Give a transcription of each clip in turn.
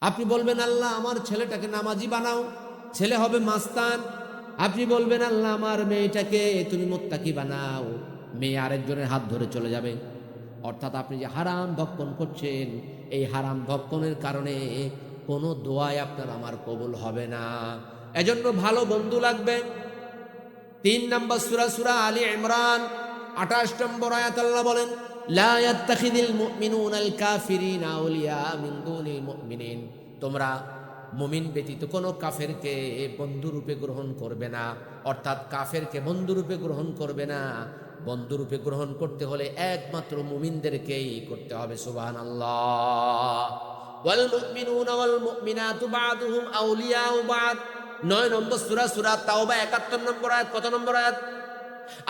আপনি বলবেন আল্লাহ আমার ছেলেটাকে নামাজি বানাও, ছেলে হবে মাস্তান। আপনি বলবেন আল্লাহ আমার মেয়েটাকে তুমি মুত্তাকি বানাও, মেয়ে আরেকজনের হাত ধরে চলে যাবে। অর্থাৎ আপনি যে হারাম ভক্ষণ করছেন, এই হারাম ভক্ষণের কারণে কোনো দোয়াই আপনার আমার কবুল হবে না। এজন্য ভালো বন্ধু লাগবে। 3 নম্বর সূরা সূরা আলী ইমরান 28 নম্বর আয়াত আল্লাহ বলেন, লা ইয়াত্তাখিযুল মুমিনুনাল কাফিরিনা আউলিয়া মিন দুনিল মুমিনিন। তোমরা মুমিন ব্যতীত কোনো কাফেরকে বন্ধুরূপে গ্রহণ করবে না। অর্থাৎ কাফেরকে বন্ধুরূপে গ্রহণ করবে না। বন্ধুরূপে গ্রহণ করতে হলে একমাত্র মুমিনদেরকেই করতে হবে। সুবহানাল্লাহ। ওয়াল মুমিনুনা ওয়াল মুমিনাতু বা'দুহুম আউলিয়াউ বা'দ। 9 নম্বর সূরা সূরা তাওবা 71 নম্বর আয়াত। কত নম্বর আয়াত?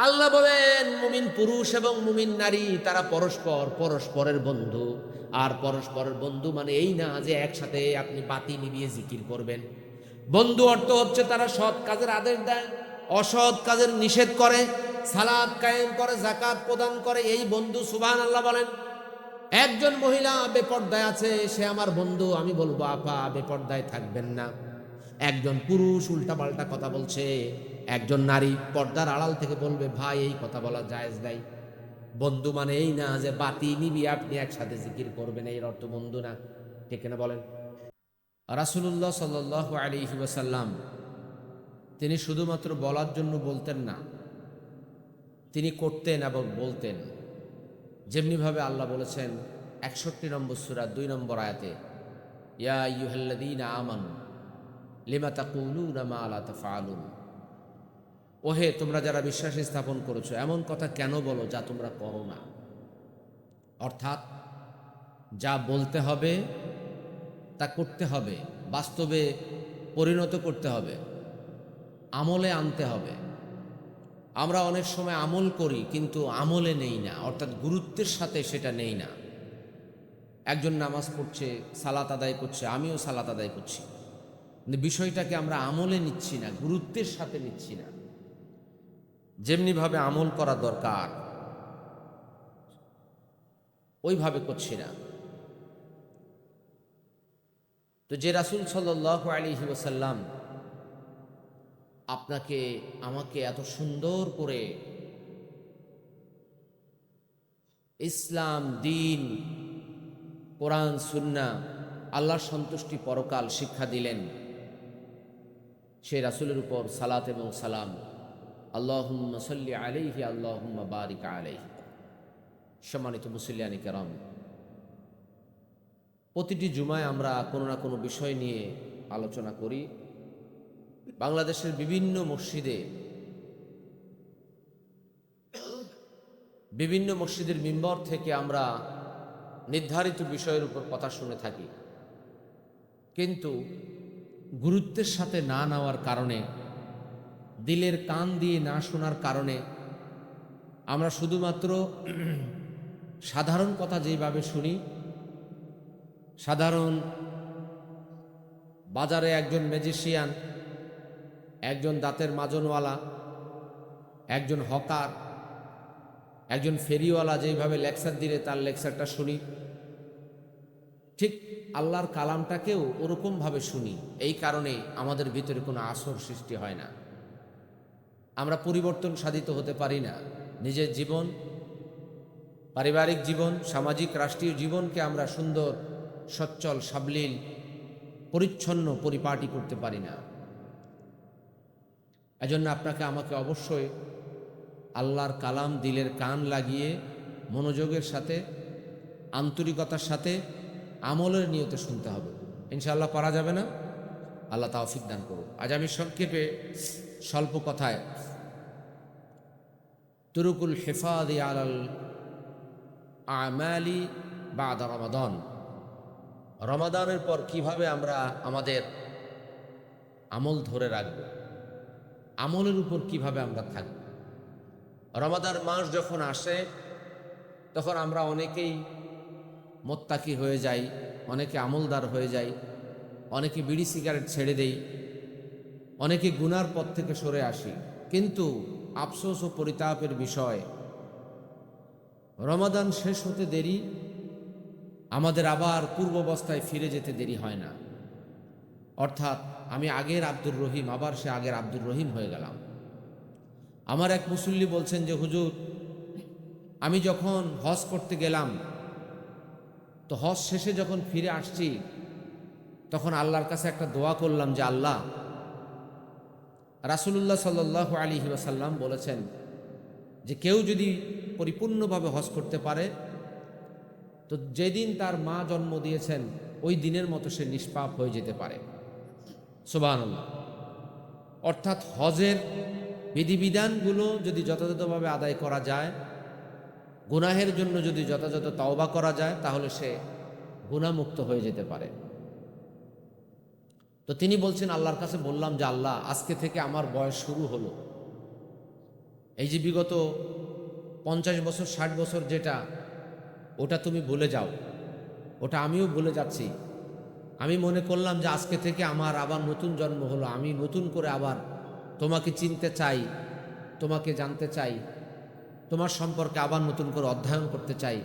আল্লাহ বলেন মুমিন পুরুষ এবং মুমিন নারী তারা পরস্পরের বন্ধু। আর পরস্পরের বন্ধু মানে এই না যে একসাথে আপনি বাতি নিভিয়ে জিকির করবেন। বন্ধু অর্থ হচ্ছে তারা সৎ কাজের আদেশ দেয়, অসৎ কাজের নিষেধ করে, সালাত কায়েম করে, যাকাত প্রদান করে, এই বন্ধু। সুবহানাল্লাহ বলেন। একজন মহিলা বেপর্দায় আছে, সে আমার বন্ধু, আমি বলবো আপা বেপর্দায় থাকবেন না। একজন পুরুষ উল্টাপাল্টা কথা বলছে, একজন নারী পর্দার আড়াল থেকে বলবে ভাই এই কথা বলা জায়েজ নাই। বন্ধু মানে এই না যে বাতি নিবি আপনি একসাথে জিকির করবেন, এর অর্থ বন্ধু না। ঠিক না বলেন? রাসূলুল্লাহ সাল্লাল্লাহু আলাইহি ওয়াসাল্লাম তিনি শুধুমাত্র বলার জন্য বলতেন না, তিনি করতেন এবং বলতেন। যেমনিভাবে আল্লাহ বলেছেন 61 নম্বর সূরা 2 নম্বর আয়াতে, ইয়া আইয়ুহাল্লাযীনা আমানু লিমা তাকুলুনা মা লা তাফআলুন। ওহে তোমরা যারা বিশ্বাস স্থাপন করেছো, এমন কথা কেন বলো যা তোমরা করো না। অর্থাৎ যা বলতে হবে তা করতে হবে, বাস্তবে পরিণত করতে হবে, আমলে আনতে হবে। আমরা অনেক সময় আমল করি কিন্তু আমলে নেই না, অর্থাৎ গুরুত্বের সাথে সেটা নেই না। একজন নামাজ পড়ছে, সালাত আদায় করছে, আমিও সালাত আদায় করছি, কিন্তু বিষয়টাকে আমরা আমলে নিচ্ছি না, গুরুত্বের সাথে নিচ্ছি না। যেমনিভাবে আমল করা দরকার ওইভাবে করছি না। তো যে রাসূল সাল্লাল্লাহু আলাইহি ওয়াসাল্লাম আপনাকে আমাকে এত সুন্দর করে ইসলাম, দিন, কোরআন, সুন্নাহ, আল্লাহর সন্তুষ্টি, পরকাল শিক্ষা দিলেন, সেই রাসূলের উপর সালাত এবং সালাম, আল্লাহুম্মা সাল্লি আলাইহি আল্লাহুম্মা বারিক আলাইহি। সম্মানিত মুসল্লিয়ানি কেরাম, প্রতিটি জুমায় আমরা কোনো না কোনো বিষয় নিয়ে আলোচনা করি। বাংলাদেশের বিভিন্ন মসজিদে, বিভিন্ন মসজিদের মিম্বর থেকে আমরা নির্ধারিত বিষয়ের উপর কথা শুনে থাকি, কিন্তু গুরুত্বের সাথে না নেওয়ার কারণে, দিলের কান দিয়ে না শোনার কারণে আমরা শুধুমাত্র সাধারণ কথা যেইভাবে শুনি, সাধারণ বাজারে একজন ম্যাজিশিয়ান, একজন দাঁতের মাজনওয়ালা, একজন হকার, একজন ফেরিওয়ালা যেইভাবে লেকচার দিলে তার লেকচারটা শুনি, ঠিক আল্লাহর কালামটাকেও ওরকমভাবে শুনি। এই কারণে আমাদের ভিতরে কোনো আসর সৃষ্টি হয় না, আমরা পরিবর্তন সাধিত হতে পারি না। নিজের জীবন, পারিবারিক জীবন, সামাজিক রাষ্ট্রীয় জীবনকে আমরা সুন্দর, সচ্ছল, সাবলীল, পরিচ্ছন্ন, পরিপাটি করতে পারি না। এজন্য আপনাকে আমাকে অবশ্যই আল্লাহর কালাম দিলের কান লাগিয়ে মনোযোগের সাথে, আন্তরিকতার সাথে, আমলের নিয়তে শুনতে হবে। ইনশাআল্লাহ পারা যাবে না? আল্লাহ তাওফিক দান করুন। আজ আমি সংক্ষেপে স্বল্প কথায় তুরুকুল হিফাযি আলাল আমালি বাদা রমাদান, রমাদানের পর কিভাবে আমরা আমাদের আমল ধরে রাখব, আমলের উপর কিভাবে আমরা থাকব। রমাদান মাস যখন আসে তখন আমরা অনেকেই মোত্তাকি হয়ে যাই, অনেকে আমলদার হয়ে যাই, অনেকে বিড়ি সিগারেট ছেড়ে দেই, অনেকে গুনার পথ থেকে সরে আসি। কিন্তু আফসোস ও পরিতাপের বিষয়, রমাদান শেষ হতে দেরি, আমাদের আবার পূর্বাবস্থায় ফিরে যেতে দেরি হয় না। অর্থাৎ আমি আগের আব্দুর রহিম, আবার সে আগের আব্দুর রহিম হয়ে গেলাম। আমার এক মুসল্লি বলছেন যে হুজুর, আমি যখন হজ করতে গেলাম, তো হজ শেষে যখন ফিরে আসছি, তখন আল্লাহর কাছে একটা দোয়া করলাম যে আল্লাহ, রাসূলুল্লাহ সাল্লাল্লাহু আলাইহি ওয়াসাল্লাম বলেছেন যে কেউ যদি পরিপূর্ণভাবে হজ করতে পারে, তো যেদিন তার মা জন্ম দিয়েছেন ওই দিনের মতো সে নিষ্পাপ হয়ে যেতে পারে। সুবহানাল্লাহ। অর্থাৎ হজের বিধিবিধানগুলো যদি যথাযথভাবে আদায় করা যায়, গুনাহের জন্য যদি যথাযথ তওবা করা যায়, তাহলে সে গুনাহমুক্ত হয়ে যেতে পারে। তো তিনি বলছেন, আল্লাহর কাছে বললাম যে আল্লাহ, আজকে থেকে আমার বয়স শুরু হলো। এই যে বিগত 50 বছর 60 বছর যেটা, ওটা তুমি ভুলে যাও, ওটা আমিও ভুলে যাচ্ছি। আমি মনে করলাম যে আজকে থেকে আমার আবার নতুন জন্ম হলো, আমি নতুন করে আবার তোমাকে চিনতে চাই, তোমাকে জানতে চাই, তোমার সম্পর্কে আবার নতুন করে অধ্যয়ন করতে চাই।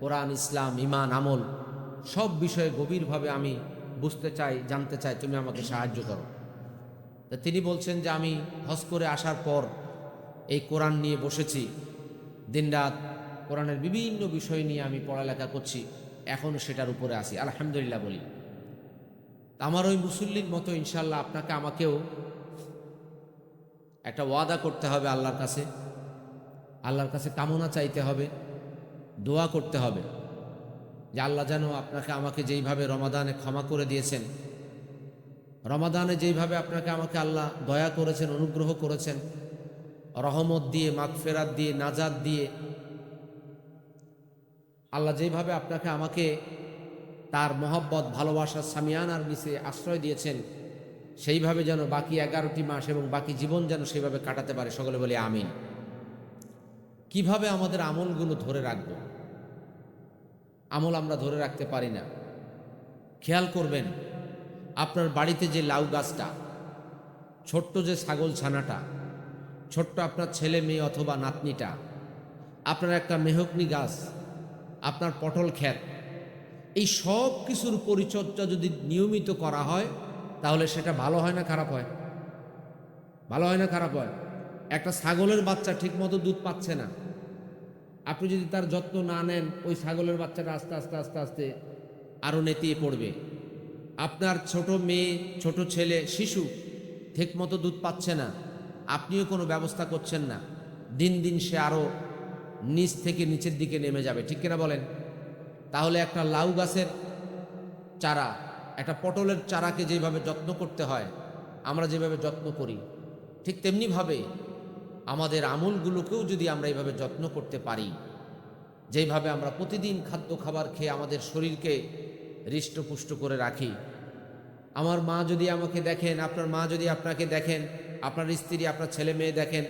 কোরআন, ইসলাম, ঈমান, আমল সব বিষয়ে গভীরভাবে আমি বুঝতে চাই, জানতে চাই, তুমি আমাকে সাহায্য করো। তা তিনি বলছেন যে আমি হজ করে আসার পর এই কোরআন নিয়ে বসেছি, দিনরাত কোরআনের বিভিন্ন বিষয় নিয়ে আমি পড়ালেখা করছি, এখনও সেটার উপরে আছি, আলহামদুলিল্লাহ বলি। আমার ওই মুসল্লির মতো ইনশাল্লাহ আপনাকে আমাকেও একটা ওয়াদা করতে হবে আল্লাহর কাছে, আল্লাহর কাছে কামনা চাইতে হবে, দোয়া করতে হবে যে আল্লাহ যেন আপনাকে আমাকে যেইভাবে রমাদানে ক্ষমা করে দিয়েছেন, রমাদানে যেইভাবে আপনাকে আমাকে আল্লাহ দয়া করেছেন, অনুগ্রহ করেছেন, রহমত দিয়ে, মাগফিরাত দিয়ে, নাজাত দিয়ে, আল্লাহ যেইভাবে আপনাকে আমাকে তার মহব্বত, ভালোবাসার সামিয়ানার নিচে আশ্রয় দিয়েছেন, সেইভাবে যেন বাকি 11টি মাস এবং বাকি জীবন যেন সেইভাবে কাটাতে পারে। সকলে বলি আমিন। কিভাবে আমাদের আমলগুলো ধরে রাখব? আমল আমরা ধরে রাখতে পারি না। খেয়াল করবেন, আপনার বাড়িতে যে লাউ গাছটা, ছোট্ট যে ছাগল ছানাটা, ছোট্ট আপনার ছেলে মেয়ে অথবা নাতনিটা, আপনার একটা মেহগনি গাছ, আপনার পটল ক্ষেত, এই সব কিছুর পরিচর্যা যদি নিয়মিত করা হয়, তাহলে সেটা ভালো হয় না খারাপ হয়? ভালো হয় না খারাপ হয়? একটা ছাগলের বাচ্চা ঠিকমতো দুধ পাচ্ছে না, আপনি যদি তার যত্ন না নেন, ওই ছাগলের বাচ্চাটা আস্তে আস্তে আস্তে আস্তে আরও নেতিয়ে পড়বে। আপনার ছোট মেয়ে, ছোট ছেলে, শিশু ঠিকমতো দুধ পাচ্ছে না, আপনিও কোনো ব্যবস্থা করছেন না, দিন দিন সে আরও নিচ থেকে নিচের দিকে নেমে যাবে, ঠিক কিনা বলেন? তাহলে একটা লাউ গাছের চারা, একটা পটলের চারাকে যেভাবে যত্ন করতে হয়, আমরা যেভাবে যত্ন করি, ঠিক তেমনিভাবে আমাদের আমলগুলোকেও যদি আমরা এইভাবে যত্ন করতে পারি, যেইভাবে আমরা প্রতিদিন খাদ্য খাবার খেয়ে আমাদের শরীরকে হৃষ্টপুষ্ট করে রাখি। আমার মা যদি আমাকে দেখেন, আপনার মা যদি আপনাকে দেখেন, আপনার স্ত্রী, আপনার ছেলে মেয়ে দেখেন,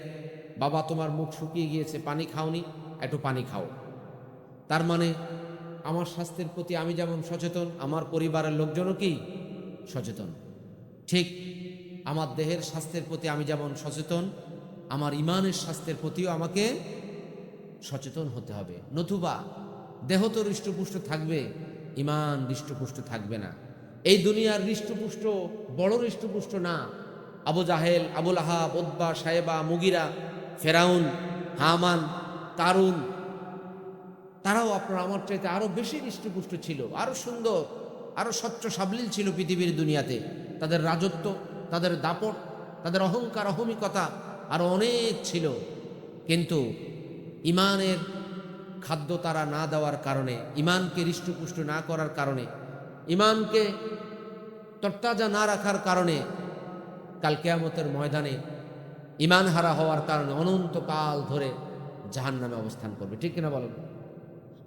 বাবা তোমার মুখ শুকিয়ে গিয়েছে, পানি খাওনি, একটু পানি খাও। তার মানে আমার স্বাস্থ্যের প্রতি আমি যেমন সচেতন, আমার পরিবারের লোকজনও কি সচেতন। ঠিক আমার দেহের স্বাস্থ্যের প্রতি আমি যেমন সচেতন, আমার ইমানের স্বাস্থ্যের প্রতিও আমাকে সচেতন হতে হবে। নতুবা দেহ তো হৃষ্টপুষ্ট থাকবে, ইমান হৃষ্টপুষ্ট থাকবে না। এই দুনিয়ার হৃষ্টপুষ্ট বড় হৃষ্টপুষ্ট না। আবু জাহেল, আবুল আহাব, উতবা, সায়েবা, মুগিরা, ফেরাউন, হামান, কারুন, তারাও আপনার আমার চাইতে আরো বেশি হৃষ্টপুষ্ট ছিল, আরো সুন্দর, আরো স্বচ্ছ সাবলীল ছিল পৃথিবীর দুনিয়াতে। তাদের রাজত্ব, তাদের দাপট, তাদের অহংকার, অহমিকতা আরো অনেক ছিল। কিন্তু ইমানের খাদ্য তারা না দেওয়ার কারণে, ইমানকে হৃষ্টপুষ্ট না করার কারণে, ইমানকে তরতাজা না রাখার কারণে কাল কিয়ামতের ময়দানে ইমান হারা হওয়ার কারণে অনন্তকাল ধরে জাহান্নামে অবস্থান করবে, ঠিক কিনা বলেন?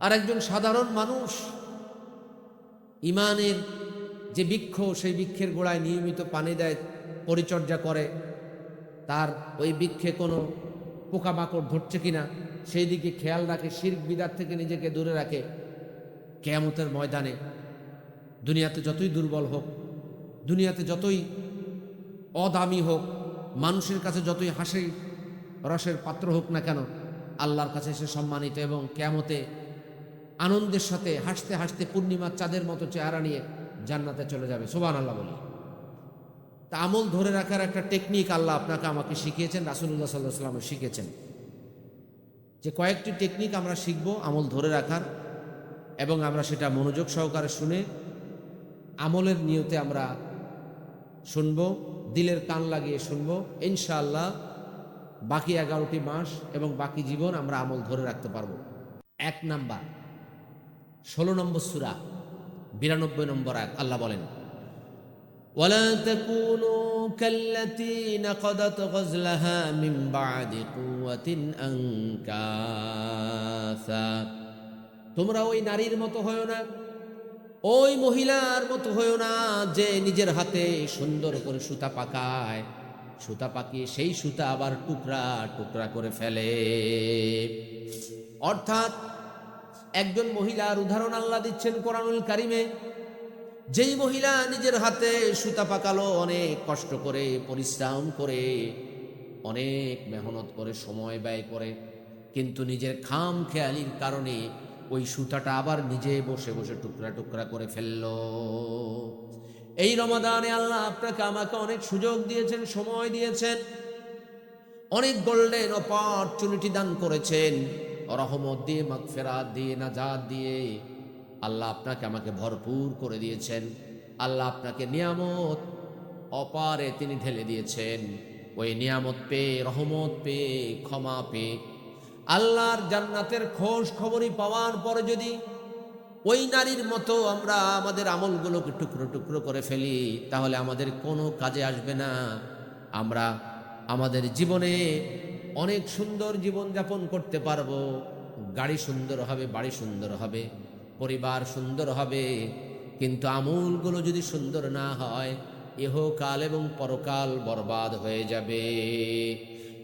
আর একজন সাধারণ মানুষ ইমানের যে বৃক্ষ, সেই বৃক্ষের গোড়ায় নিয়মিত পানি দেয়, পরিচর্যা করে, তার ওই বৃক্ষে কোনো পোকামাকড় ধরছে কিনা সেই দিকে খেয়াল রাখে, শিরক বিদআত থেকে নিজেকে দূরে রাখে, কিয়ামতের ময়দানে দুনিয়াতে যতই দুর্বল হোক, দুনিয়াতে যতই অদামি হোক, মানুষের কাছে যতই হাসি রসের পাত্র হোক না কেন, আল্লাহর কাছে সে সম্মানিত এবং কিয়ামতে আনন্দের সাথে হাসতে হাসতে পূর্ণিমার চাঁদের মতো চেহারা নিয়ে জান্নাতে চলে যাবে। সুবহানাল্লাহ বলি। তা আমল ধরে রাখার একটা টেকনিক আল্লাহ আপনাকে আমাকে শিখিয়েছেন, রাসূলুল্লাহ সাল্লাল্লাহু আলাইহি ওয়াসাল্লাম শিখিয়েছেন, যে কয়েকটি টেকনিক আমরা শিখব আমল ধরে রাখার, এবং আমরা সেটা মনোযোগ সহকারে শুনে আমলের নিয়তে আমরা শুনব, দিলের কান লাগিয়ে শুনব। ইনশাআল্লাহ বাকি 11টি মাস এবং বাকি জীবন আমরা আমল ধরে রাখতে পারবো। 1 নাম্বার 16 নম্বর সূরা 92 নম্বর আয়াত আল্লাহ বলেন, ওয়ালা তাকুনু কাল্লাতী নাকাদাত গজলাহা মিন বা'দি কুওয়াতিন আনকাসা। তোমরা ওই নারীর মতো হয়ো না, ওই মহিলার মতো হয়ো না যে নিজের হাতে সুন্দর করে সুতা পাকায়, সুতা পাকিয়ে সেই সুতা আবার টুকরা টুকরা করে ফেলে। অর্থাৎ একজন মহিলার উদাহরণ আল্লাহ দিচ্ছেন কোরআনুল কারিমে, যেই মহিলা নিজের হাতে সুতা পাকালো, অনেক কষ্ট করে, পরিশ্রম করে, অনেক মেহনত করে, সময় ব্যয় করে, কিন্তু নিজের খাম খেয়ালির কারণে ওই সুতাটা আবার নিজে বসে বসে টুকরা টুকরা করে ফেললো। এই রমাদানে আল্লাহ আপনাকে আমাকে অনেক সুযোগ দিয়েছেন, সময় দিয়েছেন, অনেক গোল্ডেন অপরচুনিটি দান করেছেন, রহমত দিয়ে, মাগফিরাত দিয়ে, নাজাত দিয়ে আল্লাহ আপনাকে আমাকে ভরপুর করে দিয়েছেন। আল্লাহ আপনাকে নিয়ামত অপারে তিনি ঢেলে দিয়েছেন। ওই নিয়ামত পেয়ে, রহমত পেয়ে, ক্ষমা পেয়ে, আল্লাহর জান্নাতের খোঁজ খবরই পাওয়ার পরে যদি ওই নারীর মতো আমরা আমাদের আমলগুলোকে টুকরো টুকরো করে ফেলি, তাহলে আমাদের কোনো কাজে আসবে না। আমরা আমাদের জীবনে অনেক সুন্দর জীবন যাপন করতে পারবো। গাড়ি সুন্দর হবে, বাড়ি সুন্দর হবে, পরিবার সুন্দর হবে, কিন্তু আমলগুলো যদি সুন্দর না হয়, ইহকাল এবং পরকাল বরবাদ হয়ে যাবে।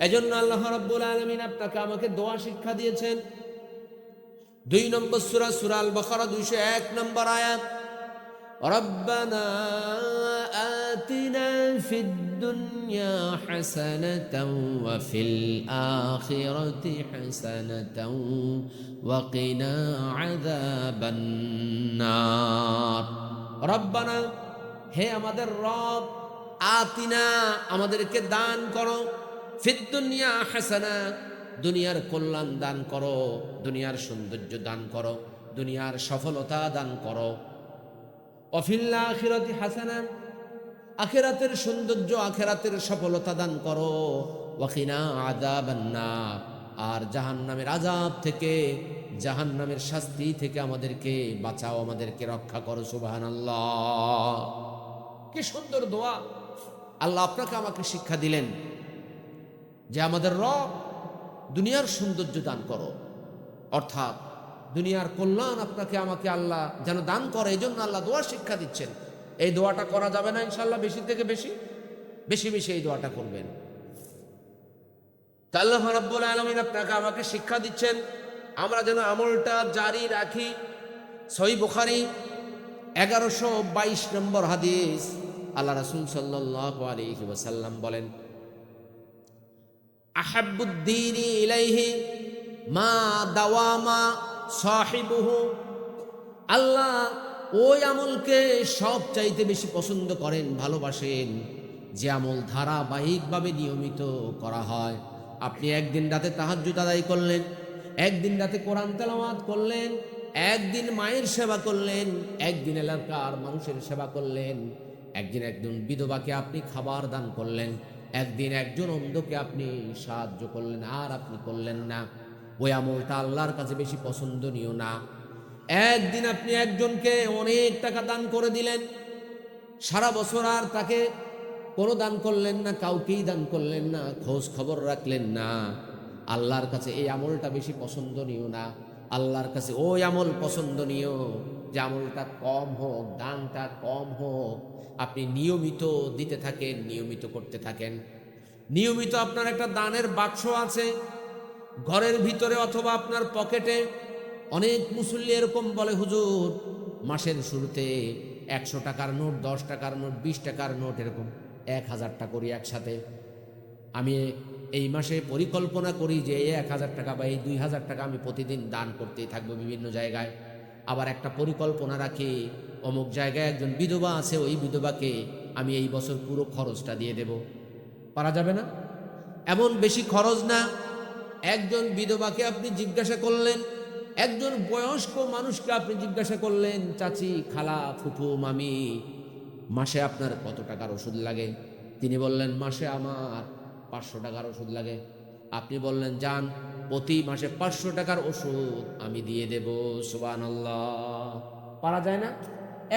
এজন্য আল্লাহ রাব্বুল আলামিন আপনাকে আমাকে দোয়া শিক্ষা দিয়েছেন। 2 নম্বর সূরা, সূরা আল বাকারা 201 নম্বর আয়াত, রব্বানা আতিনা ফিদ দুনিয়া হাসানাতাও ওয়া ফিল আখিরাতি হাসানাতাও ওয়া কিনা আযাবান নার। রব্বানা, হে আমাদের রব, আতিনা, আমাদেরকে দান করো, ফিদ দুনিয়া হাসানা, দুনিয়ার কল্যাণ দান করো, দুনিয়ার সৌন্দর্য দান করো, দুনিয়ার সফলতা দান করো, অফিল আখিরাতি হাসানা, আখিরাতের সৌন্দর্য, আখিরাতের সফলতা দান করো, ওয়াকিনা আযাবান নার, আর জাহান্নামের আযাব থেকে, জাহান্নামের শাস্তি থেকে আমাদেরকে বাঁচাও, আমাদেরকে রক্ষা করো। সুবহানাল্লাহ, কি সুন্দর দোয়া আল্লাহ আপনাকে আমাকে শিক্ষা দিলেন, যে আমাদের রব দুনিয়ার সৌন্দর্য দান করো, অর্থাৎ দুনিয়ার কল্যাণ আপনাকে আমাকে আল্লাহ যেন দান করে। এই জন্য আল্লাহ দোয়া শিক্ষা দিচ্ছেন। এই দোয়াটা করা যাবে না ইনশাআল্লাহ, বেশি থেকে বেশি, বেশি বেশি এই দোয়াটা করবেন। তা আল্লাহ রাব্বুল আলামিন আপনাকে আমাকে শিক্ষা দিচ্ছেন আমরা যেন আমলটা জারি রাখি। সহিহ বুখারী 1122 নম্বর হাদিস, আল্লাহ রাসূল সাল্লাল্লাহু আলাইহি ওয়াসাল্লাম বলেন, আহাব্বুদ্দীনি ইলাইহি মা দাওয়ামা সাহিবুহু। আল্লাহ ওই আমলকে সব চাইতে বেশি পছন্দ করেন, ভালোবাসেন, যে আমল ধারাবাহিকভাবে নিয়মিত করা হয়। আপনি একদিন রাতে তাহাজ্জুদ আদায় করলেন, একদিন রাতে কোরআন তেলাওয়াত করলেন, একদিন মায়ের সেবা করলেন, একদিন এলাকার মানুষের সেবা করলেন, একদিন একজন বিধবাকে আপনি খাবার দান করলেন, একদিন একজন অন্ধকে আপনি সাহায্য করলেন, আর আপনি করলেন না, ওই আমলটা আল্লাহর কাছে বেশি পছন্দনীয় না। একদিন আপনি একজনকে অনেক টাকা দান করে দিলেন, সারা বছর আর তাকে কোনো দান করলেন না, কাউকেই দান করলেন না, খোঁজ খবর রাখলেন না, আল্লাহর কাছে এই আমলটা বেশি পছন্দনীয় না। আল্লাহর কাছে ওই আমল পছন্দনীয় যে আমলটা কম হোক, দানটা কম হোক, আপনি নিয়মিত দিতে থাকেন, নিয়মিত করতে থাকেন। নিয়মিত আপনার একটা দানের বাক্স আছে ঘরের ভিতরে অথবা আপনার পকেটে। অনেক মুসল্লি এরকম বলে, হুজুর মাসের শুরুতে 100 টাকার নোট, 10 টাকার নোট, 20 টাকার নোট, এরকম 1000টা করি একসাথে। আমি এই মাসে পরিকল্পনা করি যে এই 1,000 টাকা বা এই 2,000 টাকা আমি প্রতিদিন দান করতেই থাকবো বিভিন্ন জায়গায়। আবার একটা পরিকল্পনা রাখি অমুক জায়গায় একজন বিধবা আছে, ওই বিধবাকে আমি এই বছর পুরো খরচটা দিয়ে দেব। পারা যাবে না? এমন বেশি খরচ না। একজন বিধবাকে আপনি জিজ্ঞাসা করলেন, একজন বয়স্ক মানুষকে আপনি জিজ্ঞাসা করলেন, চাচি, খালা, ফুফু, মামি, মাসে আপনার কত টাকার ওষুধ লাগে? তিনি বললেন, মাসে আমার 500 টাকার ওষুধ লাগে। আপনি বললেন, যান, প্রতি মাসে 500 টাকার ওষুধ আমি দিয়ে দেব। সুবহানাল্লাহ। পারা যায় না?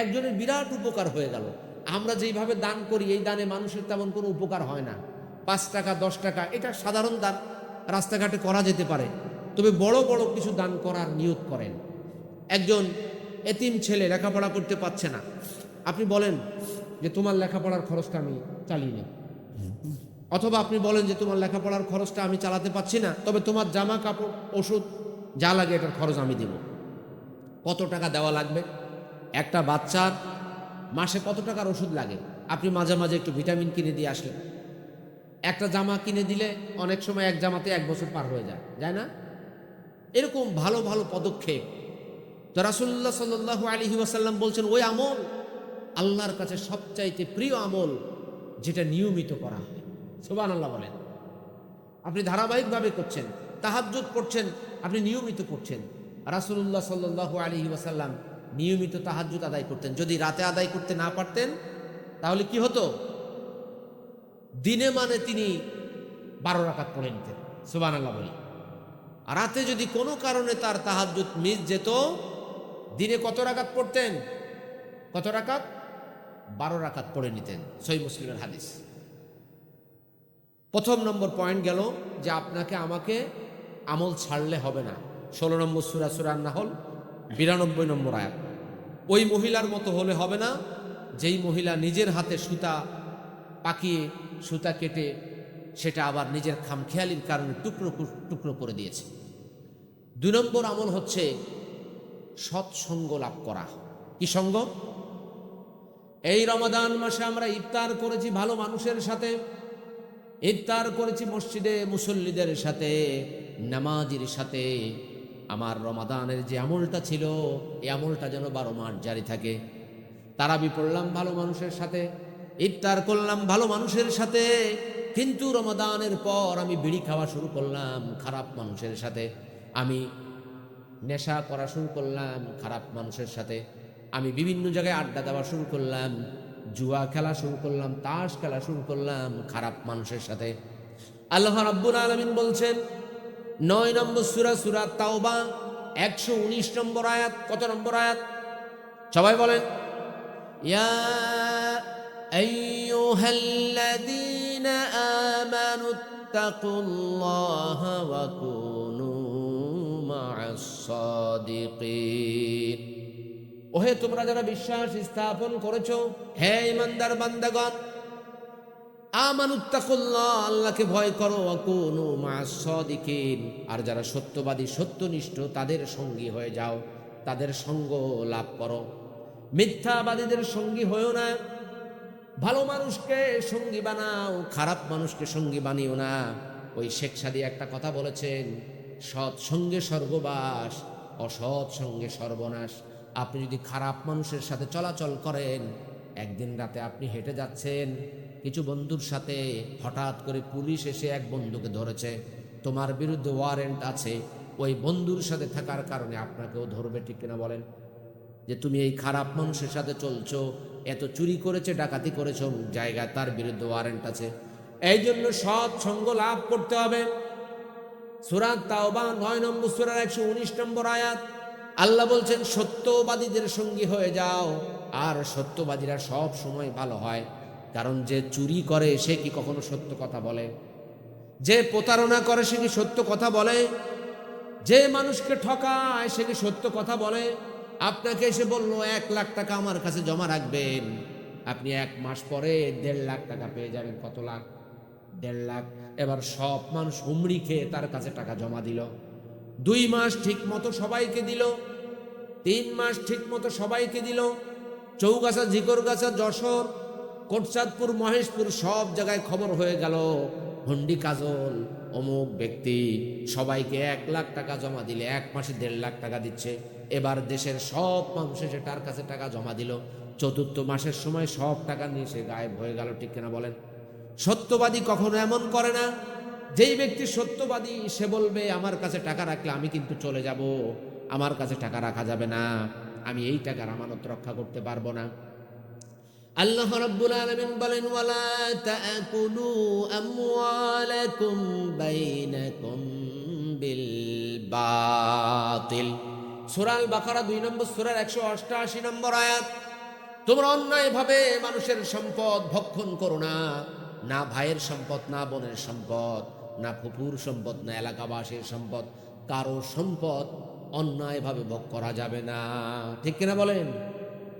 একজনের বিরাট উপকার হয়ে গেল। আমরা যেইভাবে দান করি, এই দানে মানুষের তেমন কোনো উপকার হয় না। 5 টাকা, 10 টাকা, এটা সাধারণ দান, রাস্তাঘাটে করা যেতে পারে। তবে বড় বড় কিছু দান করার নিয়ত করেন। একজন এতিম ছেলে লেখাপড়া করতে পারছে না, আপনি বলেন যে তোমার লেখাপড়ার খরচটা আমি চালিয়ে নেব। অথবা আপনি বলেন যে তোমার লেখাপড়ার খরচটা আমি চালাতে পারছি না, তবে তোমার জামা কাপড়, ওষুধ যা লাগে এটার খরচ আমি দেব। কত টাকা দেওয়া লাগবে? একটা বাচ্চার মাসে কত টাকার ওষুধ লাগে? আপনি মাঝে মাঝে একটু ভিটামিন কিনে দিয়ে আসলেন। একটা জামা কিনে দিলে অনেক সময় এক জামাতে 1 বছর পার হয়ে যায়, যায় না? এরকম ভালো ভালো পদক্ষেপ তো রাসূলুল্লাহ সাল্লাল্লাহু আলাইহি ওয়াসাল্লাম বলছেন, ওই আমল আল্লাহর কাছে সবচাইতে প্রিয় আমল যেটা নিয়মিত করা হয়। সুবহানাল্লাহ বলেন। আপনি ধারাবাহিকভাবে করছেন, তাহাজ্জুদ পড়ছেন, আপনি নিয়মিত করছেন। রাসূলুল্লাহ সাল্লাল্লাহু আলাইহি ওয়াসাল্লাম নিয়মিত তাহাজ্জুদ আদায় করতেন। যদি রাতে আদায় করতে না পারতেন তাহলে কি হতো? দিনে মানে তিনি 12 রাকাত পড়ে নিতেন। সুবহানাল্লাহ বলি। আর রাতে যদি কোনো কারণে তার তাহাজ্জুদ মিস যেত, দিনে কত রাকাত পড়তেন? কত রাকাত? 12 রাকাত পড়ে নিতেন। সহিহ মুসলিমের হাদিস। প্রথম নম্বর পয়েন্ট গেল যে আপনাকে আমাকে আমল ছাড়লে হবে না। 16 নম্বর সূরা, সূরা আন-নাহল 92 নম্বর আয়াত। ওই মহিলার মতো হলে হবে না যেই মহিলা নিজের হাতে সুতা পাকিয়ে, সুতা কেটে সেটা আবার নিজের খামখেয়ালির কারণে টুকরো টুকরো করে দিয়েছে। 2 নম্বর আমল হচ্ছে সৎসঙ্গ লাভ করা। কি সঙ্গ? এই রমাদান মাসে আমরা ইফতার করেছি ভালো মানুষের সাথে, ইফতার করেছি মসজিদে মুসল্লিদের সাথে, নামাজির সাথে। আমার রমাদানের যে আমলটা ছিল, এই আমলটা যেন 12 মাস জারি থাকে। তারাবি পড়লাম ভালো মানুষের সাথে, ইফতার করলাম ভালো মানুষের সাথে, কিন্তু রমাদানের পর আমি বিড়ি খাওয়া শুরু করলাম খারাপ মানুষের সাথে, আমি নেশা করা শুরু করলাম খারাপ মানুষের সাথে, আমি বিভিন্ন জায়গায় আড্ডা দেওয়া শুরু করলাম, জুয়া খেলা শুরু করলাম, তাস খেলা শুরু করলাম খারাপ মানুষের সাথে। আল্লাহ রাব্বুল আলামিন বলছেন 9 নম্বর সূরা, সূরা তাওবা 119 নম্বর আয়াত। কত নম্বর আয়াত? সবাই বলেন। ইয়া আইয়ুহাল্লাযীনা আমানুত্তাকুল্লাহা ওয়া কুনু মা'আস সাদিকিন। ওহে তোমরা যারা বিশ্বাস স্থাপন করেছো, হে ঈমানদার বান্দাগণ, আমানুত্তাকুল্লাহ, আল্লাহকে ভয় করো, ওয়া কুনু মা'আস সাদিকিন, আর যারা সত্যবাদী সত্যনিষ্ঠ তাদের সঙ্গী হয়ে যাও, তাদের সঙ্গ লাভ করো। মিথ্যাবাদীদের সঙ্গী হয়েও না। ভালো মানুষকে সঙ্গী বানাও, খারাপ মানুষকে সঙ্গী বানিও না। ওই শেখ সাদী একটা কথা বলেছেন, সৎ সঙ্গে স্বর্গবাস, অসৎ সঙ্গে সর্বনাশ। আপনি যদি খারাপ মানুষের সাথে চলাচল করেন, একদিন রাতে আপনি হেঁটে যাচ্ছেন কিছু বন্ধুর সাথে, হঠাৎ করে পুলিশ এসে এক বন্ধুকে ধরেছে, তোমার বিরুদ্ধে ওয়ারেন্ট আছে, ওই বন্ধুর সাথে থাকার কারণে আপনাকেও ধরবে, ঠিক কিনা বলেন? যে তুমি এই খারাপ মানুষের সাথে চলছো, এত চুরি করেছে, ডাকাতি করেছো, জায়গায় তার বিরুদ্ধে ওয়ারেন্ট আছে। এই জন্য সৎ সঙ্গ লাভ করতে হবে। সূরা তাওবা 9 নম্বর সূরার 119 নম্বর আয়াত। আল্লাহ বলছেন সত্যবাদীদের সঙ্গী হয়ে যাও। আর সত্যবাদীরা সব সময় ভালো হয়, কারণ যে চুরি করে সে কি কখনো সত্য কথা বলে? যে প্রতারণা করে সে কি সত্য কথা বলে? যে মানুষকে ঠকায় সে কি সত্য কথা বলে? আপনাকে এসে বললো 1 লাখ টাকা আমার কাছে জমা রাখবেন, আপনি 1 মাস পরে 1.5 লাখ টাকা পেয়ে যাবেন। কত লাখ? 1.5 লাখ। এবার সব মানুষ হুমড়ি খেয়ে তার কাছে টাকা জমা দিল। 2 মাস ঠিক মতো সবাইকে দিল, 3 মাস ঠিক মতো সবাইকে দিল। চৌগাছা, ঝিকরগাছা, যশোর, কোটচাঁদপুর, মহেশপুর সব জায়গায় খবর হয়ে গেল হুন্ডি কাজল অমুক ব্যক্তি সবাইকে 1 লাখ টাকা জমা দিলে 1 মাসে 1.5 লাখ টাকা দিচ্ছে। এবার দেশের সব মানুষ এসে তার কাছে টাকা জমা দিল, চতুর্থ মাসের সময় সব টাকা নিয়ে সে গায়েব হয়ে গেল। ঠিক কিনা বলেন? সত্যবাদী কখনো এমন করে না। যেই ব্যক্তি সত্যবাদী সে বলবে আমার কাছে টাকা রাখলে আমি কিন্তু চলে যাব, আমার কাছে টাকা রাখা যাবে না, আমি এই টাকার আমানত রক্ষা করতে পারবো না। আল্লাহ রাব্বুল আলামিন বলেন ওয়ালা তাকুলু আমওয়ালাকুম বাইনাকুম বিল বাতিল। সূরা আল বাকারা 2 নম্বর সূরার 188 নম্বর আয়াত। তোমরা অন্যায়ভাবে মানুষের সম্পদ ভক্ষণ করো না, না ভাইয়ের সম্পদ, না বোনের সম্পদ, না ফুপুর সম্পদ, না এলাকাবাসীর সম্পদ, কারো সম্পদ অন্যায়ভাবে ভোগ করা যাবে না। ঠিক কিনা বলেন?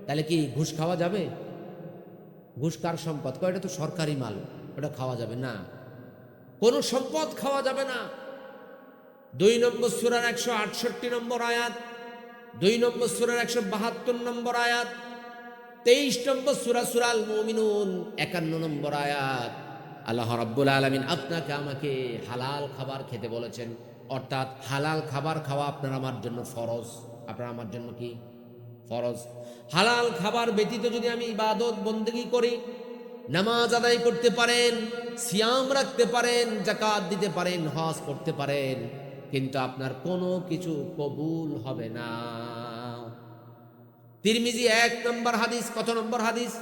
তাহলে কি ঘুষ খাওয়া যাবে? ঘুষ কার সম্পদ? কয় এটা তো সরকারি মাল, ওটা খাওয়া যাবে না, কোনো সম্পদ খাওয়া যাবে না। 2 নম্বর সূরার 168 নম্বর আয়াত, 2 নম্বর সূরার 172 নম্বর আয়াত, 23 নম্বর সূরা সূরা আল মুমিনুন 51 নম্বর আয়াত। আল্লাহ রাব্বুল আলামিন আপনাকে আমাকে হালাল খাবার খেতে বলেছেন, অর্থাৎ হালাল খাবার খাওয়া আপনার আমার জন্য ফরজ। আপনার আমার জন্য কি ফরজ? হালাল খাবার ব্যতীত যদি আমি ইবাদত বন্দেগী করি, নামাজ আদায় করতে পারেন, সিয়াম রাখতে পারেন, যাকাত দিতে পারেন, হজ করতে পারেন, কিন্তু আপনার কোনো কিছু কবুল হবে না। তিরমিজি 1 নম্বর হাদিস। কত নম্বর হাদিস?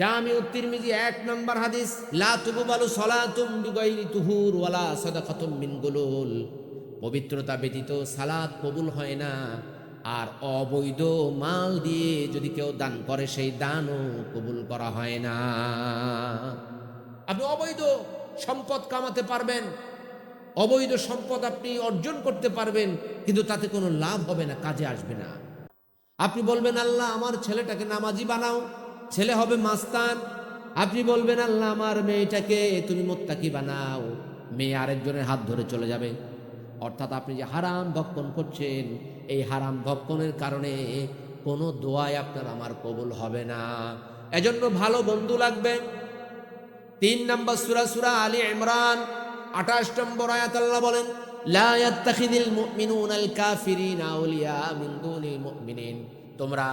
জামিউত তিরমিজি 1 নম্বর হাদিস। লা তুকবালু সালাতুম বিগাইরি তুহুর ওয়ালা সাদাকাতুম মিন গুলুল। পবিত্রতা ব্যতীত সালাত কবুল হয় না, আর অবৈধ মাল দিয়ে যদি কেউ দান করে সেই দানও কবুল করা হয় না। আপনি অবৈধ সম্পদ কামাতে পারবেন, অবৈধ সম্পদ আপনি অর্জন করতে পারবেন, কিন্তু তাতে কোনো লাভ হবে না, কাজে আসবে না। আপনি বলবেন আল্লাহ আমার ছেলেটাকে নামাজি বানাও, ছেলে হবে মাস্তান। আপনি বলবেন আল্লাহ আমার মেয়েটাকে তুমি মুত্তাকি বানাও, মেয়ে আরেকজনের হাত ধরে চলে যাবে। অর্থাৎ আপনি যে হারাম ভক্ষণ করছেন, এই হারাম ভক্ষণের কারণে কোনো দোয়াই আপনার আমার কবুল হবে না। এজন্য ভালো বন্ধু লাগবে। 3 নম্বর সূরা সূরা আলী ইমরান 28 নম্বর আয়াত আল্লাহ বলেন লা ইয়াত্তাখিযুল মুমিনুনাল কাফিরিনা আউলিয়া মিন দুনিল মুমিনিন। তোমরা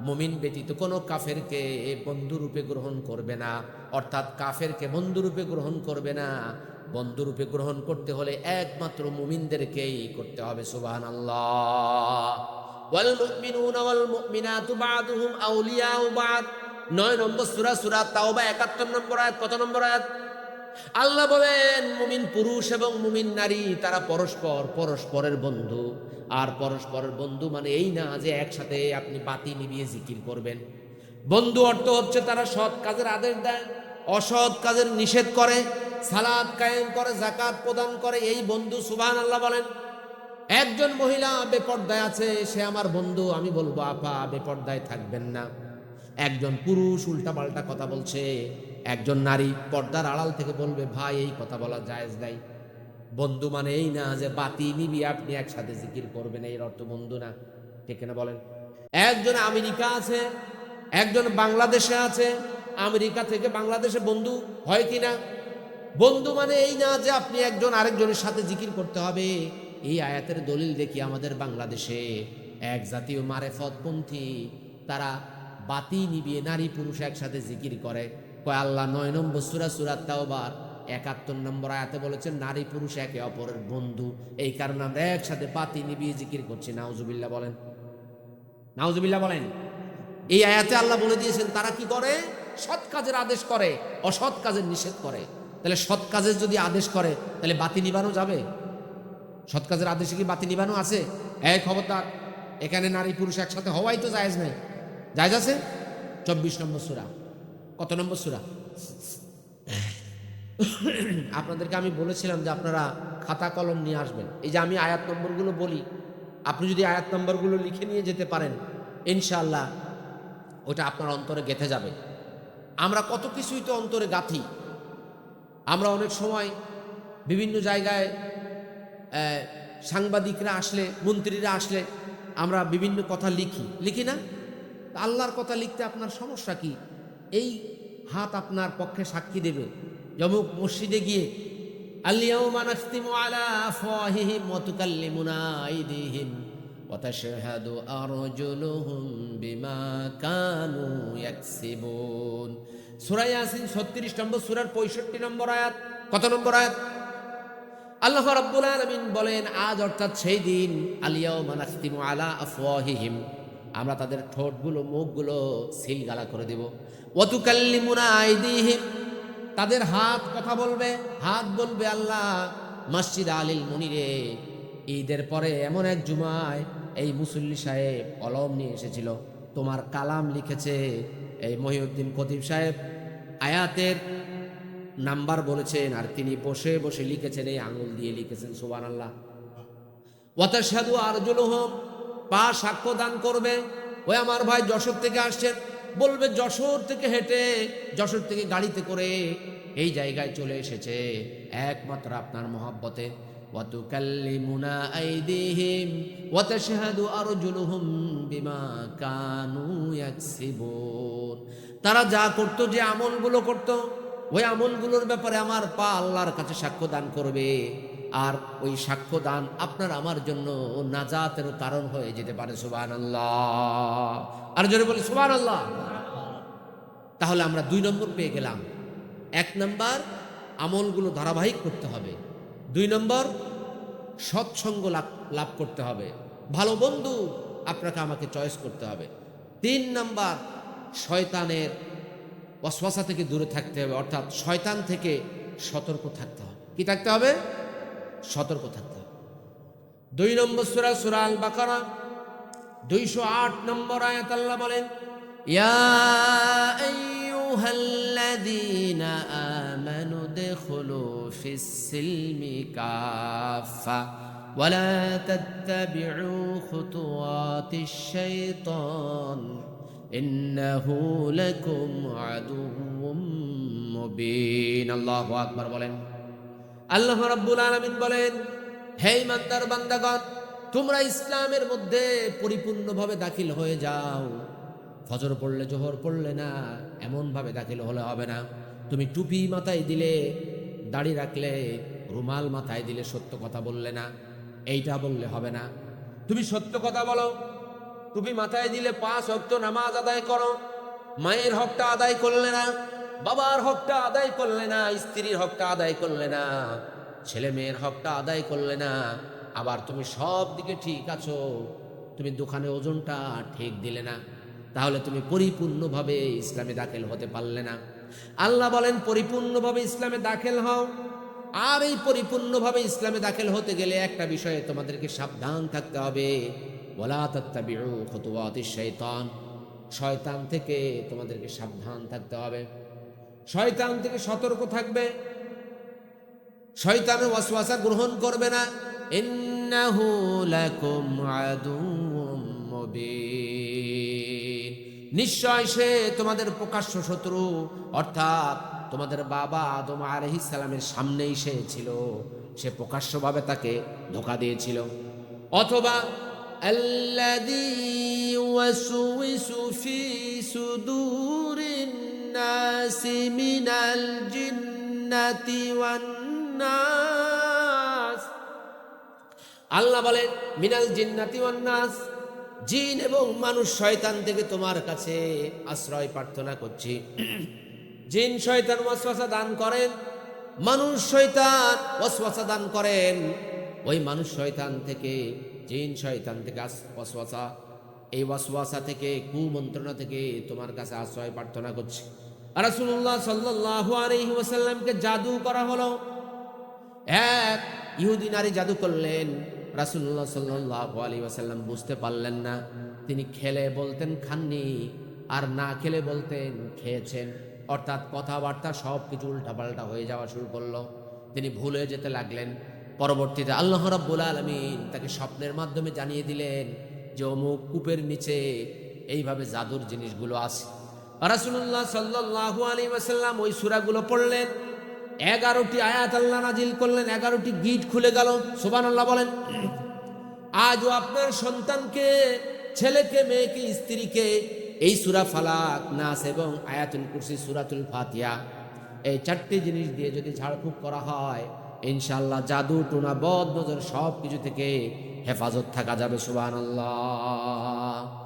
মুমিন ব্যতীত কোনো কাফেরকে বন্ধুরূপে গ্রহণ করবে না, অর্থাৎ কাফেরকে বন্ধুরূপে গ্রহণ করবে না। বন্ধুরূপে গ্রহণ করতে হলে একমাত্র মুমিনদেরকেই করতে হবে। সুবহানাল্লাহ। ওয়াল মুমিনুনা ওয়াল মুমিনাতু বা'দুহুম আউলিয়াউ বা'দ। 9 নম্বর সূরা সূরা তাওবা 71 নম্বর আয়াত। কত নম্বর আয়াত? আল্লাহ বলেন মুমিন পুরুষ এবং মুমিন নারী তারা পরস্পরের বন্ধু। আর পরস্পরের বন্ধু মানে এই না যে একসাথে আপনি বাতি নিভিয়ে জিকির করবেন। বন্ধু অর্থ হচ্ছে তারা সৎ কাজের আদেশ দেয়, অসৎ কাজের নিষেধ করে, সালাত কায়েম করে, যাকাত প্রদান করে, এই বন্ধু। সুবহানাল্লাহ বলেন। একজন মহিলা বেপর্দায় আছে, সে আমার বন্ধু, আমি বলবো আপা বেপর্দায় থাকবেন না। একজন পুরুষ উল্টাপাল্টা কথা বলছে, একজন নারী পর্দার আড়াল থেকে বলবে ভাই এই কথা বলা জায়েজ নাই। বন্ধু মানে এই না যে বাতি নিবি আপনি একসাথে জিকির করবেন, এর অর্থ বন্ধু না। ঠিক না বলেন? একজন আমেরিকা আছে, একজন বাংলাদেশে আছে, আমেরিকা থেকে বাংলাদেশে বন্ধু হয় কিনা? বন্ধু মানে এই না যে আপনি একজন আরেকজনের সাথে জিকির করতে হবে। এই আয়াতের দলিল দেখি আমাদের বাংলাদেশে এক জাতীয় মারেফতপন্থী, তারা বাতি নিবিয়ে নারী পুরুষ একসাথে জিকির করে। কয় আল্লাহ 9 নম্বর সূরা সূরা তাওবার 71 নম্বর আয়াতে বলেছেন নারী পুরুষ একে অপরের বন্ধু, এই কারণে আমরা একসাথে বাতি নিবিয়ে জিকির করছি। নাউজুবিল্লাহ বলেন, নাউজুবিল্লাহ বলেন। এই আয়াতে আল্লাহ বলে দিয়েছেন তারা কি করে? সৎ কাজের আদেশ করে, অসৎ কাজের নিষেধ করে। তাহলে সৎ কাজের যদি আদেশ করে তাহলে বাতি নিবানো যাবে? সৎ কাজের আদেশে কি বাতি নিবানো আছে? এই খবরদার, এখানে নারী পুরুষ একসাথে হওয়াই তো জায়েজ নেই। জায়েজ আছে? 24 নম্বর সূরা। কত নম্বর সূরা? আপনাদেরকে আমি বলেছিলাম যে আপনারা খাতা কলম নিয়ে আসবেন। এই যে আমি আয়াত নম্বরগুলো বলি, আপনি যদি আয়াত নম্বরগুলো লিখে নিয়ে যেতে পারেন ইনশাআল্লাহ ওটা আপনার অন্তরে গেঁথে যাবে। আমরা কত কিছুই তো অন্তরে গাঁথি। আমরা অনেক সময় বিভিন্ন জায়গায় সাংবাদিকরা আসলে, মন্ত্রীরা আসলে আমরা বিভিন্ন কথা লিখি না? আল্লাহর কথা লিখতে আপনার সমস্যা কি? এই হাত আপনার পক্ষে সাক্ষী দেবে যমুক মসজিদে গিয়ে আল-ইয়াওমা নাখতিমু আলা আফওয়াহিহিম ওয়া তুকাল্লিমুনা আইদিহিম ওয়া তাশহাদু আরজুলুহুম বিমা কানু ইয়াকসিবুন। সূরা ইয়াসিন 36 নম্বর সূরার 65 নম্বর আয়াত। কত নম্বর আয়াত? আল্লাহ রাব্বুল আলামিন বলেন, আজ অর্থাৎ সেই দিন, আল-ইয়াওমা নাখতিমু আলা আফওয়াহিহিম, আমরা তাদের ঠোঁটগুলো মুখগুলো সিলগালা করে দেব। ওয়া তুকাল্লিমুনা আইদিহিম, তাদের হাত কথা বলবে, হাত বলবে আল্লাহ মসজিদ আলিল মুনিরে ঈদের পরে এমন এক জুমায় এই মুসল্লি সাহেব কলম নিয়ে এসেছিল, তোমার কালাম লিখেছে। এই মহিউদ্দিন খতিব সাহেব আয়াতের নাম্বার বলেছেন, আর তিনি বসে বসে লিখেছেন, এই আঙুল দিয়ে লিখেছেন। সুবহানাল্লাহ। ওয়া তাশহাদু আরজুলুহুম, পা সাক্ষ্য দান করবে। ওই আমার ভাই যশোর থেকে আসছেন, বলবে যশোর থেকে হেঁটে, যশোর থেকে গাড়িতে করে এই জায়গায় চলে এসেছে একমাত্র আপনার মহব্বতে। ওয়া তুকাল্লিমুনা আইদিহিম ওয়া তাশহাদু আরজুলুহুম বিমা কানু ইয়াকসিবুন, তারা যা করত, যে আমলগুলো করত, ওই আমলগুলোর ব্যাপারে আমার পা আল্লাহর কাছে সাক্ষ্য দান করবে। আর ওই সাক্ষ্য দান আপনার আমার জন্য নাজাতের কারণ হয়ে যেতে পারে। সুবহানাল্লাহ। আর জোরে বলি সুবহানাল্লাহ। তাহলে আমরা 2 নম্বর পেয়ে গেলাম। 1 নম্বর আমলগুলো ধারাবাহিক করতে হবে, 2 নম্বর সৎসঙ্গ লাভ করতে হবে, ভালো বন্ধু আপনাকে আমাকে চয়েস করতে হবে, 3 নম্বর শয়তানের ওয়াসওয়াসা থেকে দূরে থাকতে হবে, অর্থাৎ শয়তান থেকে সতর্ক থাকতে হবে। কি থাকতে হবে? সতর্ক থাকতে হবে। 2 নম্বর সূরা, সূরা আল বাকারা 208 নম্বর আয়াত, আল্লাহ বলেন, ইয়া আইয়ুহাল্লাযীনা আমানু দুখুলু ফিস সিলমি কাফা ওয়া লা তাত্তাবিউ খুতুওয়াতিশ শাইতান ইন্নাহু লাকুম আদুউম মুবিন। আল্লাহু আকবার বলেন। আল্লাহ রাব্বুল আলামিন বলেন, হে ইমানদার বান্দাগণ, তোমরা ইসলামের মধ্যে পরিপূর্ণভাবে দাখিল হয়ে যাও। ফজর পড়লে জোহর পড়লে না, এমনভাবে দাখিল হলে হবে না। তুমি টুপি মাথায় দিলে, দাড়ি রাখলে, রুমাল মাথায় দিলে, সত্য কথা বললে না, এইটা বললে হবে না। তুমি সত্য কথা বলো, টুপি মাথায় দিলে 5 ওয়াক্ত নামাজ আদায় করো, মায়ের হকটা আদায় করলে না, বাবার হকটা আদায় করলে না, স্ত্রীর হকটা আদায় করলে না, ছেলে মেয়ের হকটা আদায় করলে না, আবার তুমি সব দিকে ঠিক আছো, তুমি দোকানে ওজনটা ঠিক দিলে না, তাহলে তুমি পরিপূর্ণভাবে ইসলামে দাখিল হতে পারলে না। আল্লাহ বলেন, পরিপূর্ণভাবে ইসলামে দাখিল হও। আর এই পরিপূর্ণভাবে ইসলামে দাখিল হতে গেলে একটা বিষয়ে তোমাদেরকে সাবধান থাকতে হবে, ওয়ালা তাত্তাবিউ খুতুওয়াতিশ শাইতান, শয়তান থেকে তোমাদেরকে সাবধান থাকতে হবে, শয়তান থেকে সতর্ক থাকবে, শয়তানের ওয়াসওয়াসা গ্রহণ করবে না। ইন্নাহু লাকুম আদুউম মুবিন, নিশ্চয় সে তোমাদের প্রকাশ্য শত্রু, অর্থাৎ তোমাদের বাবা আদম আলাইহিস সালামের সামনেই সে ছিল, সে প্রকাশ্যভাবে তাকে ধোঁকা দিয়েছিল। অথবা আল্লাযী ওয়াসওয়িসু ফি সুদুরিন নাসি মিনাল জিন্নাতি ওয়ান নাস, আল্লাহ বলেন, মিনাল জিন্নাতি ওয়ান নাস, জিন এবং মানুষ শয়তান থেকে তোমার কাছে আশ্রয় প্রার্থনা করছি। জিন শয়তান ওয়াসওয়াসা দান করেন, মানুষ শয়তান ওয়াসওয়াসা দান করেন। ওই মানুষ শয়তান থেকে, জিন শয়তান থেকে ওয়াসওয়াসা, এই ওয়াসওয়াসা থেকে, কুমন্ত্রণা থেকে তোমার কাছে আশ্রয় প্রার্থনা করছি। রাসূলুল্লাহ সাল্লাল্লাহু আলাইহি ওয়াসাল্লামকে জাদু করা হলো। এক ইহুদি নারী জাদু করলেন, রাসূলুল্লাহ সাল্লাল্লাহু আলাইহি ওয়াসাল্লাম বুঝতে পারলেন না। তিনি খেলে বলতেন খাননি, আর না খেলে বলতেন খেয়েছেন, অর্থাৎ কথাবার্তা সব কিছু উল্টাপাল্টা হয়ে যাওয়া শুরু করলো। তিনি ভুলে যেতে লাগলেন। পরবর্তীতে আল্লাহ রাব্বুল আলামিন তাকে স্বপ্নের মাধ্যমে জানিয়ে দিলেন যে অমুক কূপের নিচে এইভাবে জাদুর জিনিসগুলো আছে। রাসূলুল্লাহ সাল্লাল্লাহু আলাইহি ওয়াসাল্লাম ওই সূরাগুলো পড়লেন, 11টি আয়াত আল্লাহ নাজিল করলেন, 11টি গিট খুলে গেল। সুবহানাল্লাহ বলেন। আজও আপনার সন্তানকে, ছেলেকে, মেয়েকে, স্ত্রীকে এই সূরা ফালাক, নাস এবং আয়াতুল কুরসি, সূরাতুল ফাতিহা এই 4টি জিনিস দিয়ে যদি ঝাড়ফুঁক করা হয়, ইনশাআল্লাহ জাদু টুনা বদ নজর সব কিছু থেকে হেফাজত থাকা যাবে। সুবহানাল্লাহ।